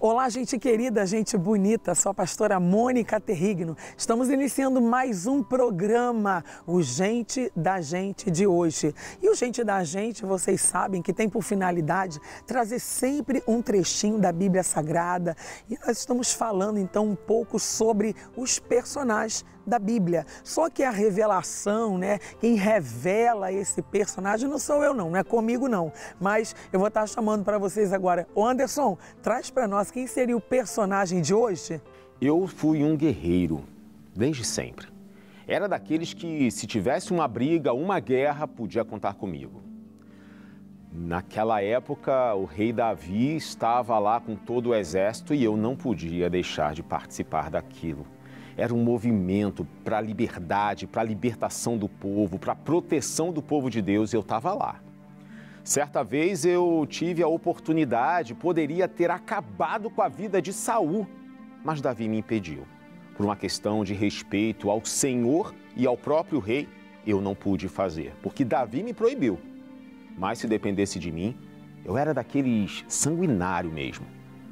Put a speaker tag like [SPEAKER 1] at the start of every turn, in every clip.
[SPEAKER 1] Olá, gente querida, gente bonita, sou a pastora Mônica Terrigno. Estamos iniciando mais um programa, o Gente da Gente de hoje. E o Gente da Gente, vocês sabem que tem por finalidade trazer sempre um trechinho da Bíblia Sagrada. E nós estamos falando então um pouco sobre os personagens da Bíblia. Só que a revelação, quem revela esse personagem não sou eu não é comigo não. Mas eu vou estar chamando para vocês agora. Ô Anderson, traz para nós quem seria o personagem de hoje?
[SPEAKER 2] Eu fui um guerreiro, desde sempre. Era daqueles que, se tivesse uma briga, uma guerra, podia contar comigo. Naquela época, o rei Davi estava lá com todo o exército e eu não podia deixar de participar daquilo. Era um movimento para a liberdade, para a libertação do povo, para a proteção do povo de Deus, e eu estava lá. Certa vez eu tive a oportunidade, poderia ter acabado com a vida de Saul, mas Davi me impediu. Por uma questão de respeito ao Senhor e ao próprio rei, eu não pude fazer, porque Davi me proibiu. Mas se dependesse de mim, eu era daqueles sanguinário mesmo.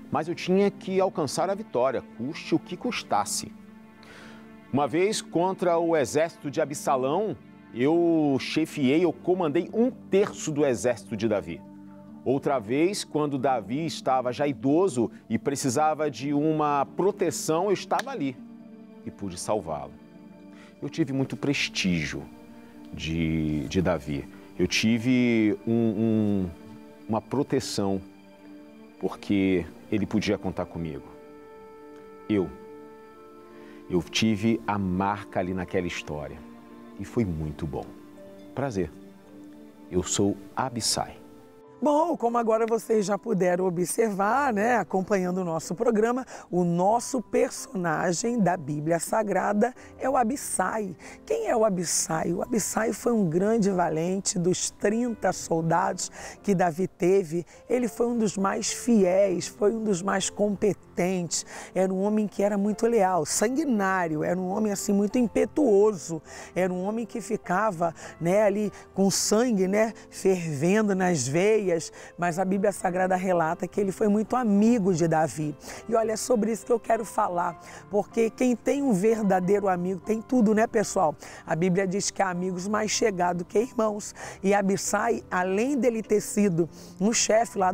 [SPEAKER 2] Mas eu tinha que alcançar a vitória, custe o que custasse. Uma vez, contra o exército de Absalão, eu comandei 1/3 do exército de Davi. Outra vez, quando Davi estava já idoso e precisava de uma proteção, eu estava ali e pude salvá-lo. Eu tive muito prestígio de Davi. Eu tive uma proteção, porque ele podia contar comigo. Eu tive a marca ali naquela história e foi muito bom. Prazer, eu sou Abissai.
[SPEAKER 1] Bom, como agora vocês já puderam observar, acompanhando o nosso programa, o nosso personagem da Bíblia Sagrada é o Abissai. Quem é o Abissai? O Abissai foi um grande valente dos 30 soldados que Davi teve. Ele foi um dos mais fiéis, foi um dos mais competentes. Era um homem que era muito leal, sanguinário, era um homem assim muito impetuoso. Era um homem que ficava ali com sangue fervendo nas veias. Mas a Bíblia Sagrada relata que ele foi muito amigo de Davi. E olha, é sobre isso que eu quero falar, porque quem tem um verdadeiro amigo tem tudo, pessoal? A Bíblia diz que há amigos mais chegados que irmãos. E Abissai, além dele ter sido um chefe lá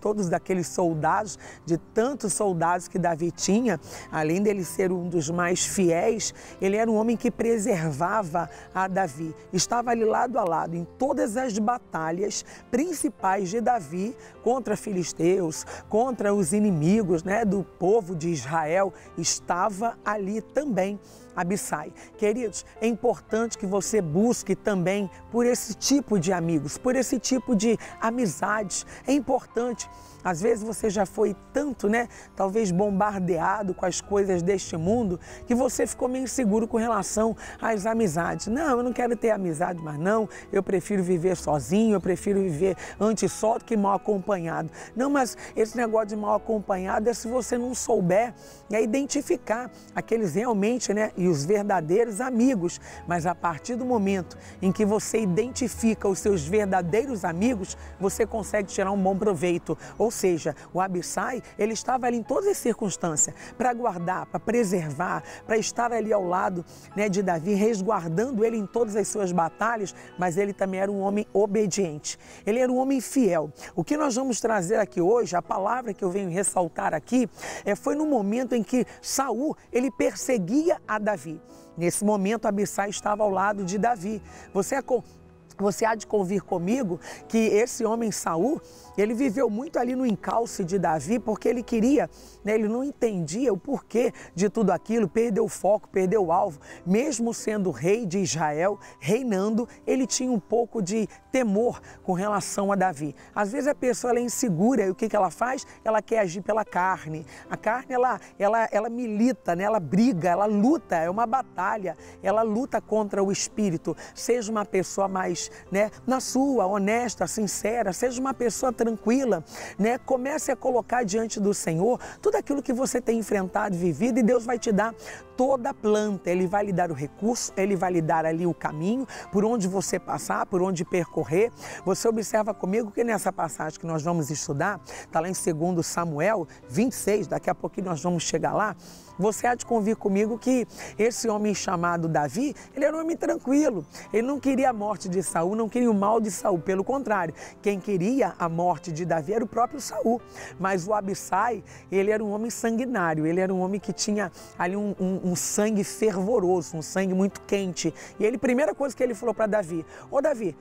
[SPEAKER 1] todos daqueles soldados, de tantos soldados que Davi tinha, além dele ser um dos mais fiéis, ele era um homem que preservava a Davi. Estava ali lado a lado em todas as batalhas principais de Davi contra filisteus, contra os inimigos do povo de Israel, estava ali também Abissai. Queridos, é importante que você busque também por esse tipo de amigos, por esse tipo de amizades. É importante. Às vezes você já foi tanto, talvez bombardeado com as coisas deste mundo, que você ficou meio inseguro com relação às amizades. Não, eu não quero ter amizade, mas não, eu prefiro viver sozinho, eu prefiro viver antes só do que mal acompanhado. Não, mas esse negócio de mal acompanhado é se você não souber identificar aqueles realmente, e os verdadeiros amigos. Mas a partir do momento em que você identifica os seus verdadeiros amigos, você consegue tirar um bom proveito. Ou seja, o Abissai, ele estava ali em todas as circunstâncias, para guardar, para preservar, para estar ali ao lado de Davi, resguardando ele em todas as suas batalhas, mas ele também era um homem obediente, ele era um homem fiel. O que nós vamos trazer aqui hoje, a palavra que eu venho ressaltar aqui, foi no momento em que Saul, ele perseguia a Davi. Nesse momento, Abissai estava ao lado de Davi. Você há de convir comigo que esse homem Saul, ele viveu muito ali no encalço de Davi, porque ele queria, ele não entendia o porquê de tudo aquilo, perdeu o foco, perdeu o alvo. Mesmo sendo rei de Israel, reinando, ele tinha um pouco de temor com relação a Davi. Às vezes a pessoa ela é insegura e o que ela faz? Ela quer agir pela carne. A carne, ela milita, ela briga, ela luta, é uma batalha, ela luta contra o espírito. Seja uma pessoa mais paz, né? Na sua, honesta, sincera, seja uma pessoa tranquila, né? Comece a colocar diante do Senhor tudo aquilo que você tem enfrentado e vivido, e Deus vai te dar toda a planta, Ele vai lhe dar o recurso, Ele vai lhe dar ali o caminho, por onde você passar, por onde percorrer. Você observa comigo que nessa passagem que nós vamos estudar, está lá em 2 Samuel 26, daqui a pouquinho nós vamos chegar lá. Você há de convir comigo que esse homem chamado Davi, ele era um homem tranquilo. Ele não queria a morte de Saul, não queria o mal de Saul. Pelo contrário, quem queria a morte de Davi era o próprio Saul. Mas o Abissai, ele era um homem sanguinário. Ele era um homem que tinha ali um sangue fervoroso, um sangue muito quente. E ele, primeira coisa que ele falou para Davi: ô Davi,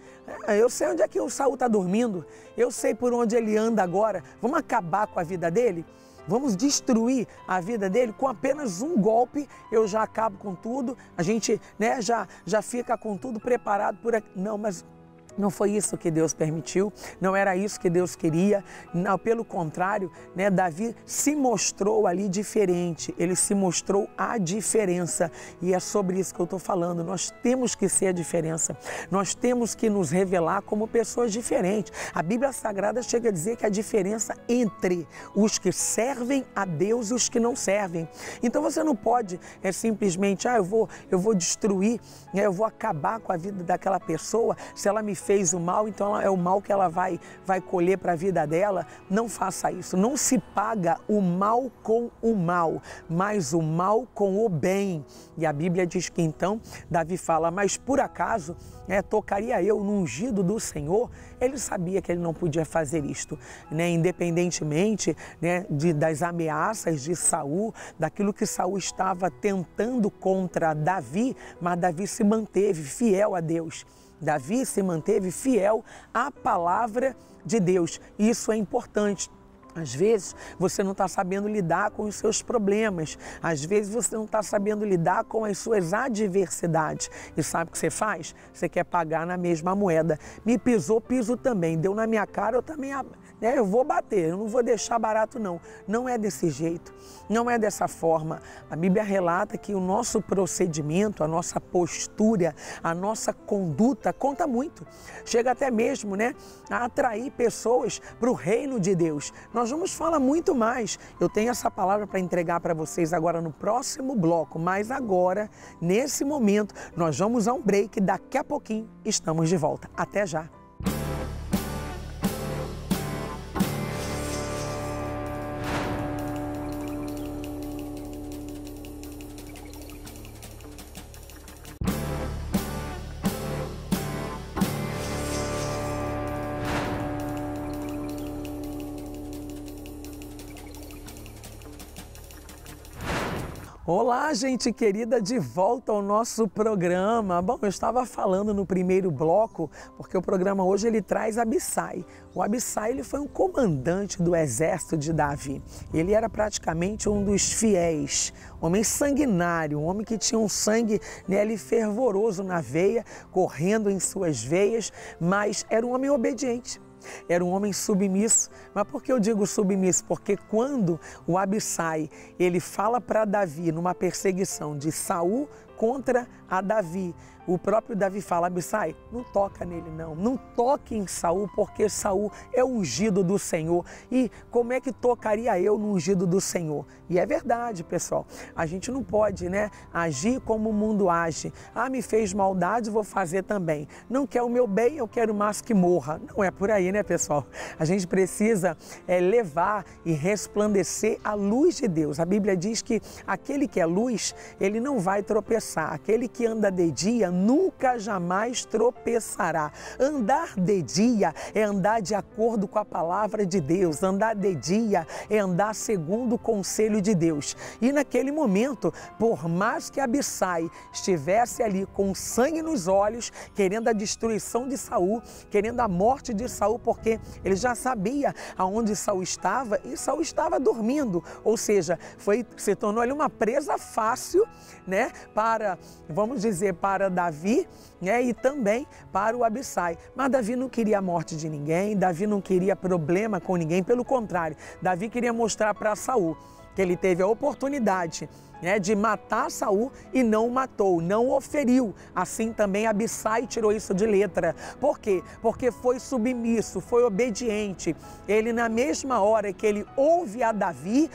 [SPEAKER 1] eu sei onde é que o Saul está dormindo, eu sei por onde ele anda agora, vamos acabar com a vida dele? Vamos destruir a vida dele com apenas um golpe, eu já acabo com tudo, a gente, né, já fica com tudo preparado por aqui. Não, mas não foi isso que Deus permitiu, não era isso que Deus queria. Não, pelo contrário, né, Davi se mostrou ali diferente, ele se mostrou a diferença, e é sobre isso que eu estou falando. Nós temos que ser a diferença, nós temos que nos revelar como pessoas diferentes. A Bíblia Sagrada chega a dizer que a diferença entre os que servem a Deus e os que não servem. Então você não pode simplesmente, eu vou destruir, né, eu vou acabar com a vida daquela pessoa, se ela me fez o mal, então é o mal que ela vai colher para a vida dela. Não faça isso, não se paga o mal com o mal, mas o mal com o bem. E a Bíblia diz que então, Davi fala: mas por acaso tocaria eu no ungido do Senhor? Ele sabia que ele não podia fazer isto, né? Independentemente, né, das ameaças de Saul, daquilo que Saul estava tentando contra Davi, mas Davi se manteve fiel a Deus. Davi se manteve fiel à palavra de Deus. Isso é importante. Às vezes você não está sabendo lidar com os seus problemas, às vezes você não está sabendo lidar com as suas adversidades. E sabe o que você faz? Você quer pagar na mesma moeda. Me pisou, piso também. Deu na minha cara, eu também, né, eu vou bater, eu não vou deixar barato não. Não é desse jeito, não é dessa forma. A Bíblia relata que o nosso procedimento, a nossa postura, a nossa conduta conta muito. Chega até mesmo, né, a atrair pessoas para o reino de Deus. Nós vamos falar muito mais. Eu tenho essa palavra para entregar para vocês agora no próximo bloco, mas agora, nesse momento, nós vamos a um break. Daqui a pouquinho estamos de volta. Até já! Olá, gente querida, de volta ao nosso programa. Bom, eu estava falando no primeiro bloco, porque o programa hoje ele traz Abissai. O Abissai, ele foi um comandante do exército de Davi. Ele era praticamente um dos fiéis, um homem sanguinário, um homem que tinha um sangue nele fervoroso na veia, correndo em suas veias, mas era um homem obediente. Era um homem submisso. Mas por que eu digo submisso? Porque quando o Abissai, ele fala para Davi numa perseguição de Saul contra a Davi, o próprio Davi fala: Abissai, não toca nele não, não toque em Saul, porque Saul é ungido do Senhor. E como é que tocaria eu no ungido do Senhor? E é verdade, pessoal, a gente não pode, né, agir como o mundo age. Me fez maldade, vou fazer também. Não quer o meu bem, eu quero mais que morra. Não é por aí, né, pessoal? A gente precisa levar e resplandecer a luz de Deus. A Bíblia diz que aquele que é luz, ele não vai tropeçar. Aquele que anda de dia nunca jamais tropeçará. Andar de dia é andar de acordo com a palavra de Deus. Andar de dia é andar segundo o conselho de Deus. E naquele momento, por mais que Abissai estivesse ali com sangue nos olhos, querendo a destruição de Saul, querendo a morte de Saul, porque ele já sabia aonde Saul estava, e Saul estava dormindo. Ou seja, se tornou ali uma presa fácil, né, para, vamos dizer, para Davi, né, e também para o Abissai. Mas Davi não queria a morte de ninguém, Davi não queria problema com ninguém, pelo contrário, Davi queria mostrar para Saul que ele teve a oportunidade né, de matar Saul e não matou, não o feriu. Assim também Abissai tirou isso de letra. Por quê? Porque foi submisso, foi obediente. Ele, na mesma hora que ele ouve a Davi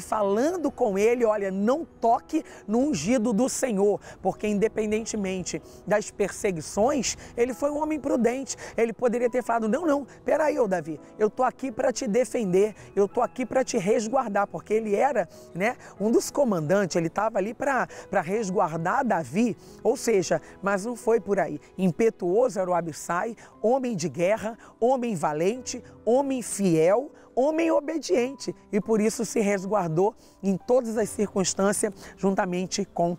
[SPEAKER 1] falando com ele, olha, não toque no ungido do Senhor, porque independentemente das perseguições, ele foi um homem prudente. Ele poderia ter falado, não, peraí, ô Davi, eu tô aqui para te defender, eu tô aqui para te resguardar, porque ele era, né, um dos comandantes. Ele estava ali para resguardar Davi, ou seja, mas não foi por aí. Impetuoso era o Abissai, homem de guerra, homem valente, homem fiel, homem obediente, e por isso se resguardou em todas as circunstâncias juntamente com,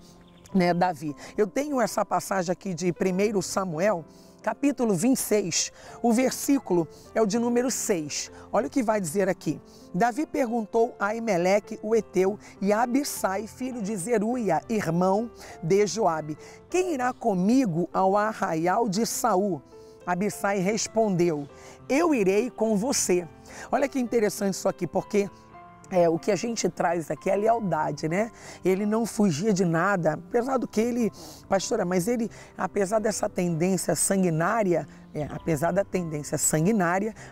[SPEAKER 1] né, Davi. Eu tenho essa passagem aqui de 1 Samuel, capítulo 26, o versículo é o de número 6. Olha o que vai dizer aqui. Davi perguntou a Aimeleque, o Eteu, e a Abissai, filho de Zeruia, irmão de Joabe: quem irá comigo ao arraial de Saul? Abissai respondeu: eu irei com você. Olha que interessante isso aqui, porque o que a gente traz aqui é a lealdade, né? Ele não fugia de nada, apesar do que ele, pastora, mas ele, apesar dessa tendência sanguinária,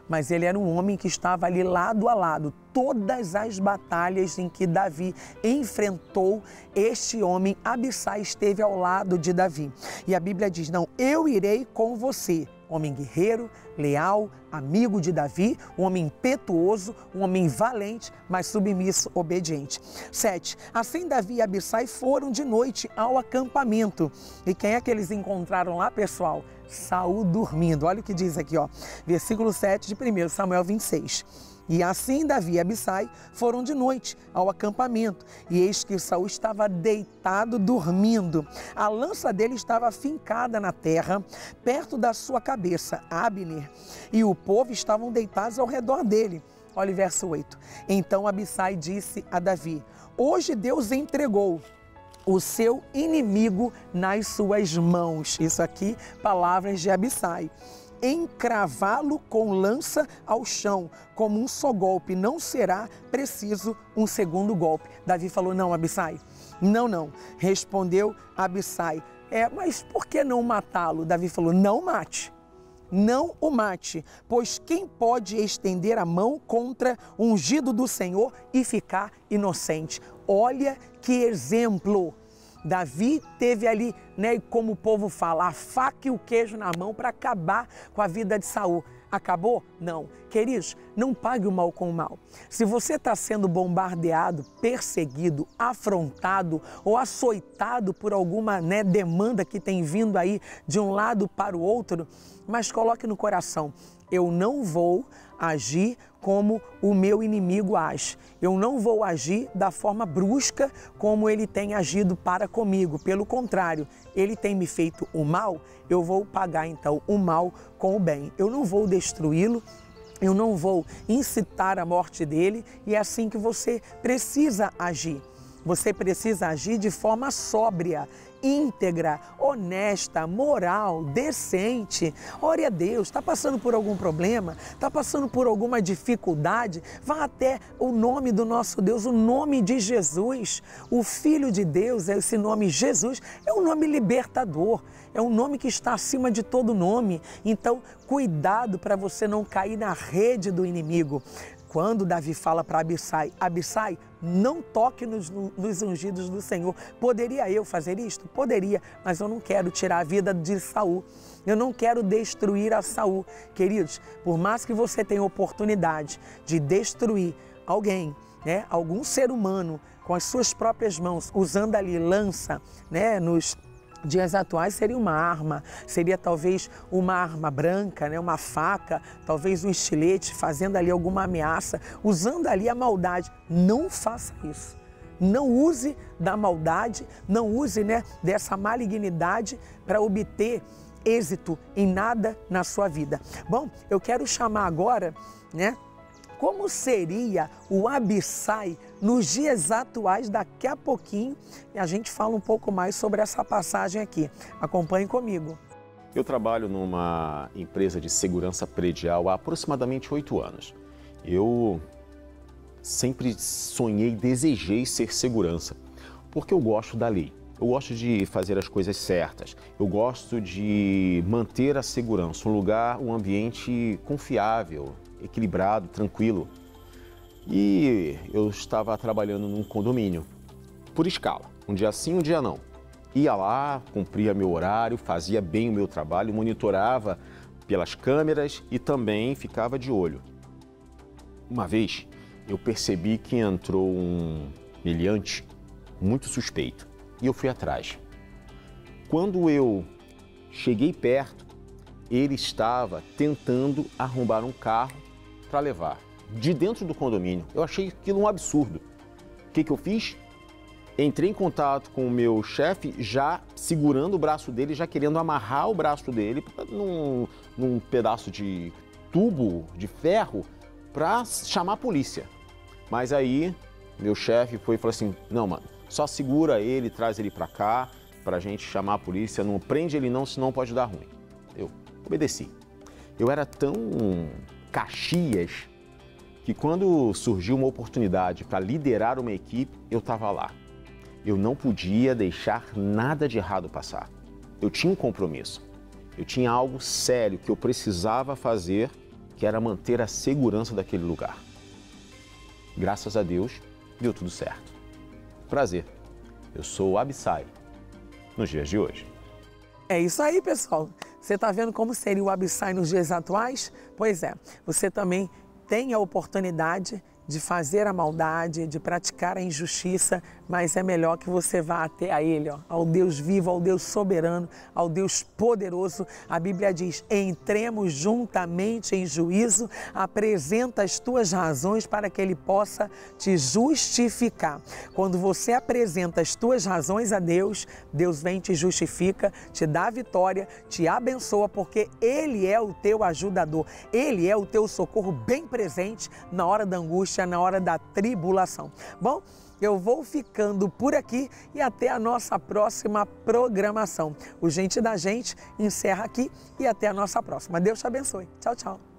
[SPEAKER 1] mas ele era um homem que estava ali lado a lado. Todas as batalhas em que Davi enfrentou, este homem, Abissai, esteve ao lado de Davi. E a Bíblia diz, não, eu irei com você. Homem guerreiro, leal, amigo de Davi, um homem impetuoso, um homem valente, mas submisso, obediente. 7. Assim Davi e Abissai foram de noite ao acampamento. E quem é que eles encontraram lá, pessoal? Saul dormindo. Olha o que diz aqui, ó. Versículo 7 de 1 Samuel 26. E assim Davi e Abissai foram de noite ao acampamento, e eis que Saul estava deitado dormindo. A lança dele estava fincada na terra, perto da sua cabeça, Abner, e o povo estavam deitados ao redor dele. Olha o verso 8. Então Abissai disse a Davi: hoje Deus entregou o seu inimigo nas suas mãos. Isso aqui, palavras de Abissai. Encravá-lo com lança ao chão, como um só golpe, não será preciso um segundo golpe. Davi falou, não, Abissai, não. Respondeu Abissai, mas por que não matá-lo? Davi falou, não mate. Não o mate, pois quem pode estender a mão contra o ungido do Senhor e ficar inocente? Olha que exemplo! Davi teve ali, né, como o povo fala, a faca e o queijo na mão para acabar com a vida de Saul. Acabou? Não. Queridos, não pague o mal com o mal. Se você está sendo bombardeado, perseguido, afrontado ou açoitado por alguma, né, demanda que tem vindo aí de um lado para o outro, mas coloque no coração, eu não vou agir como o meu inimigo age. Eu não vou agir da forma brusca como ele tem agido para comigo. Pelo contrário, ele tem me feito o mal, eu vou pagar então o mal com o bem. Eu não vou destruí-lo, eu não vou incitar a morte dele, e é assim que você precisa agir. Você precisa agir de forma sóbria, íntegra, honesta, moral, decente. Ore a Deus. Está passando por algum problema? Está passando por alguma dificuldade? Vá até o nome do nosso Deus, o nome de Jesus. O Filho de Deus, esse nome Jesus, é um nome libertador. É um nome que está acima de todo nome. Então, cuidado para você não cair na rede do inimigo. Quando Davi fala para Abissai, Abissai, não toque nos ungidos do Senhor. Poderia eu fazer isto? Poderia, mas eu não quero tirar a vida de Saul. Eu não quero destruir a Saul. Queridos, por mais que você tenha oportunidade de destruir alguém, né, algum ser humano com as suas próprias mãos, usando ali lança, né, nos dias atuais seria uma arma, seria talvez uma arma branca, né? Uma faca, talvez um estilete, fazendo ali alguma ameaça, usando ali a maldade. Não faça isso. Não use da maldade, não use, né, dessa malignidade para obter êxito em nada na sua vida. Bom, eu quero chamar agora, né, como seria o Abissai nos dias atuais. Daqui a pouquinho a gente fala um pouco mais sobre essa passagem aqui. Acompanhe comigo.
[SPEAKER 2] Eu trabalho numa empresa de segurança predial há aproximadamente 8 anos. Eu sempre sonhei, desejei ser segurança, Porque eu gosto da lei. Eu gosto de fazer as coisas certas. Eu gosto de manter a segurança, um ambiente confiável, equilibrado, tranquilo. E eu estava trabalhando num condomínio, por escala. Um dia sim, um dia não. Ia lá, cumpria meu horário, fazia bem o meu trabalho, monitorava pelas câmeras e também ficava de olho. Uma vez, eu percebi que entrou um meliante muito suspeito e eu fui atrás. Quando eu cheguei perto, ele estava tentando arrombar um carro para levar de dentro do condomínio. Eu achei aquilo um absurdo. O que eu fiz? Entrei em contato com o meu chefe, já segurando o braço dele, já querendo amarrar o braço dele num pedaço de tubo de ferro para chamar a polícia. Mas aí meu chefe foi e falou assim: não, mano, só segura ele, traz ele para cá, pra gente chamar a polícia, não prende ele não, senão pode dar ruim. Eu obedeci. Eu era tão Caxias que quando surgiu uma oportunidade para liderar uma equipe, eu estava lá. Eu não podia deixar nada de errado passar. Eu tinha um compromisso. Eu tinha algo sério que eu precisava fazer, que era manter a segurança daquele lugar. Graças a Deus, deu tudo certo. Prazer, eu sou o Abissai, nos dias de hoje.
[SPEAKER 1] É isso aí, pessoal. Você está vendo como seria o Abissai nos dias atuais? Pois é, você também tem a oportunidade de fazer a maldade, de praticar a injustiça, mas é melhor que você vá até a Ele, ao Deus vivo, ao Deus soberano, ao Deus poderoso. A Bíblia diz: entremos juntamente em juízo, apresenta as tuas razões para que Ele possa te justificar. Quando você apresenta as tuas razões a Deus, Deus vem, te justifica, te dá a vitória, te abençoa, porque Ele é o teu ajudador, Ele é o teu socorro bem presente na hora da angústia, na hora da tribulação. Bom, eu vou ficando por aqui e até a nossa próxima programação. O Gente da Gente encerra aqui e até a nossa próxima. Deus te abençoe. Tchau, tchau.